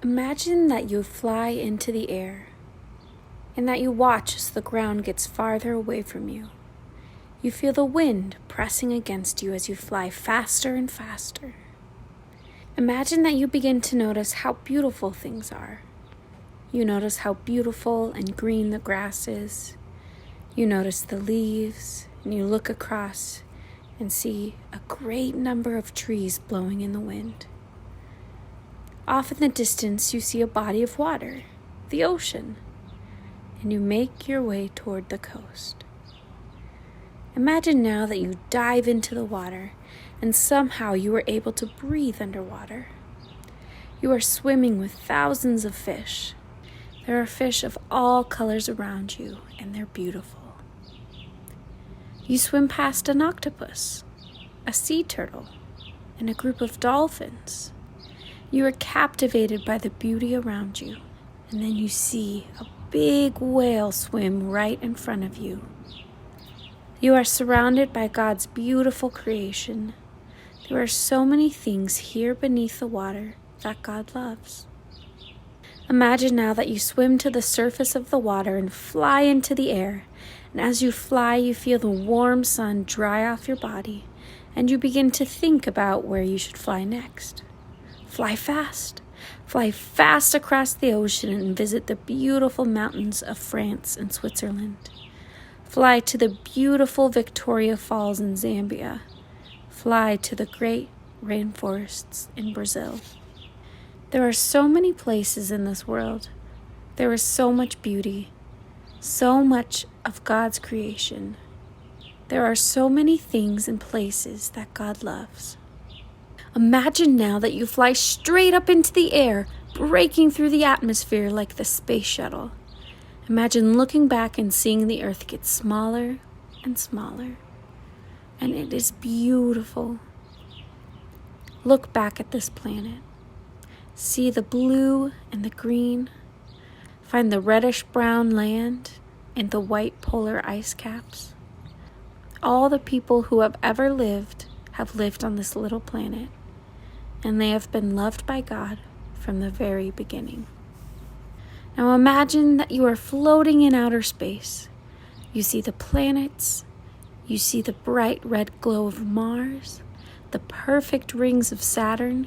Imagine that you fly into the air and that you watch as the ground gets farther away from you. You feel the wind pressing against you as you fly faster and faster. Imagine that you begin to notice how beautiful things are. You notice how beautiful and green the grass is. You notice the leaves, and you look across and see a great number of trees blowing in the wind. Off in the distance, you see a body of water, the ocean, and you make your way toward the coast. Imagine now that you dive into the water and somehow you are able to breathe underwater. You are swimming with thousands of fish. There are fish of all colors around you, and they're beautiful. You swim past an octopus, a sea turtle, and a group of dolphins. You are captivated by the beauty around you, and then you see a big whale swim right in front of you. You are surrounded by God's beautiful creation. There are so many things here beneath the water that God loves. Imagine now that you swim to the surface of the water and fly into the air. And as you fly, you feel the warm sun dry off your body, and you begin to think about where you should fly next. Fly fast. Fly fast across the ocean and visit the beautiful mountains of France and Switzerland. Fly to the beautiful Victoria Falls in Zambia. Fly to the great rainforests in Brazil. There are so many places in this world. There is so much beauty, so much of God's creation. There are so many things and places that God loves. Imagine now that you fly straight up into the air, breaking through the atmosphere like the space shuttle. Imagine looking back and seeing the earth get smaller and smaller. And it is beautiful. Look back at this planet. See the blue and the green. Find the reddish-brown land and the white polar ice caps. All the people who have ever lived have lived on this little planet, and they have been loved by God from the very beginning. Now imagine that you are floating in outer space. You see the planets, you see the bright red glow of Mars, the perfect rings of Saturn,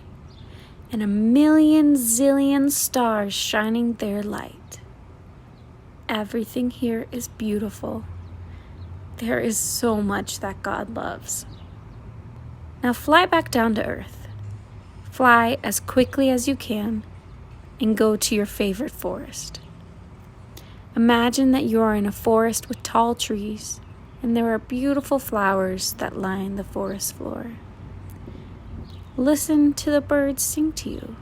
and a million zillion stars shining their light. Everything here is beautiful. There is so much that God loves. Now fly back down to earth. Fly as quickly as you can and go to your favorite forest. Imagine that you are in a forest with tall trees, and there are beautiful flowers that line the forest floor. Listen to the birds sing to you.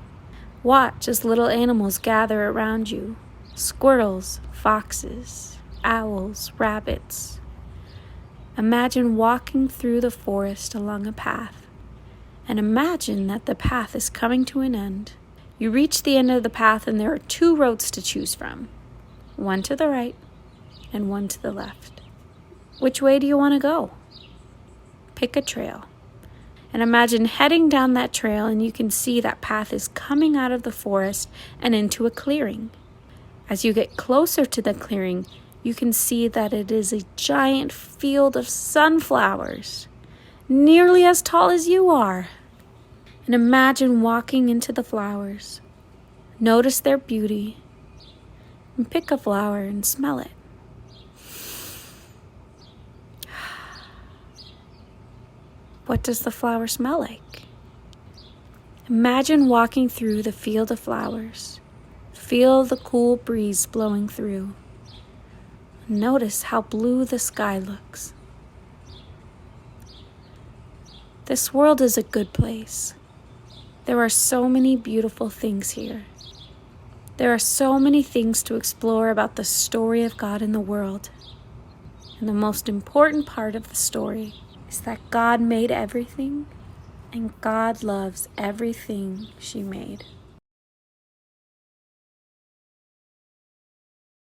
Watch as little animals gather around you. Squirrels, foxes, owls, rabbits. Imagine walking through the forest along a path, and imagine that the path is coming to an end. You reach the end of the path and there are two roads to choose from. One to the right and one to the left. Which way do you want to go? Pick a trail. And imagine heading down that trail and you can see that path is coming out of the forest and into a clearing. As you get closer to the clearing, you can see that it is a giant field of sunflowers, nearly as tall as you are. And imagine walking into the flowers. Notice their beauty. And pick a flower and smell it. What does the flower smell like? Imagine walking through the field of flowers. Feel the cool breeze blowing through. Notice how blue the sky looks. This world is a good place. There are so many beautiful things here. There are so many things to explore about the story of God in the world. And the most important part of the story is that God made everything, and God loves everything she made.